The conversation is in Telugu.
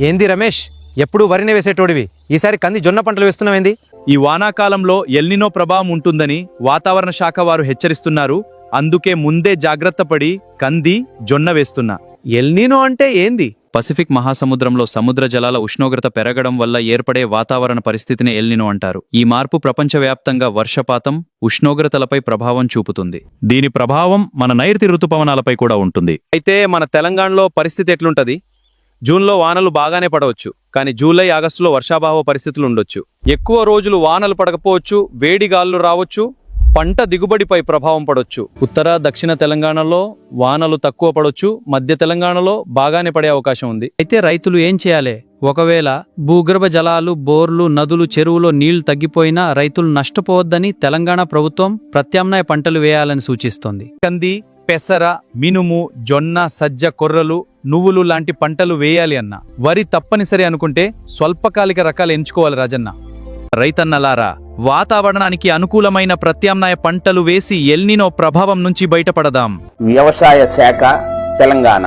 ఏంది రమేష్, ఎప్పుడు వరిని వేసేటోడివి, ఈసారి కంది జొన్న పంటలు వేస్తున్నావేంది? ఈ వానాకాలంలో ఎల్నినో ప్రభావం ఉంటుందని వాతావరణ శాఖ వారు హెచ్చరిస్తున్నారు. అందుకే ముందే జాగ్రత్త పడి కంది జొన్న వేస్తున్నా. ఎల్నీనో అంటే ఏంది? పసిఫిక్ మహాసముద్రంలో సముద్ర జలాల ఉష్ణోగ్రత పెరగడం వల్ల ఏర్పడే వాతావరణ పరిస్థితిని ఎల్నినో అంటారు. ఈ మార్పు ప్రపంచవ్యాప్తంగా వర్షపాతం, ఉష్ణోగ్రతలపై ప్రభావం చూపుతుంది. దీని ప్రభావం మన నైరుతి ఋతుపవనాలపై కూడా ఉంటుంది. అయితే మన తెలంగాణలో పరిస్థితి ఎట్లుంటది? జూన్లో వానలు బాగానే పడవచ్చు, కానీ జూలై ఆగస్టులో వర్షాభావ పరిస్థితులు ఉండొచ్చు. ఎక్కువ రోజులు వానలు పడకపోవచ్చు, వేడిగాళ్లు రావచ్చు, పంట దిగుబడిపై ప్రభావం పడొచ్చు. ఉత్తర దక్షిణ తెలంగాణలో వానలు తక్కువ పడొచ్చు, మధ్య తెలంగాణలో బాగానే పడే అవకాశం ఉంది. అయితే రైతులు ఏం చేయాలి? ఒకవేళ భూగర్భ జలాలు, బోర్లు, నదులు, చెరువులో నీళ్లు తగ్గిపోయినా రైతులు నష్టపోవద్దని తెలంగాణ ప్రభుత్వం ప్రత్యామ్నాయ పంటలు వేయాలని సూచిస్తోంది. కంది, పెసర, మినుము, జొన్న, సజ్జ, కొర్రలు, నువ్వులు లాంటి పంటలు వేయాలి అన్న. వరి తప్పనిసరి అనుకుంటే స్వల్పకాలిక రకాలు ఎంచుకోవాలి రాజన్న. రైతన్నలారా, వాతావరణానికి అనుకూలమైన ప్రత్యామ్నాయ పంటలు వేసి ఎల్నినో ప్రభావం నుంచి బయటపడదాం. వ్యవసాయ శాఖ తెలంగాణ.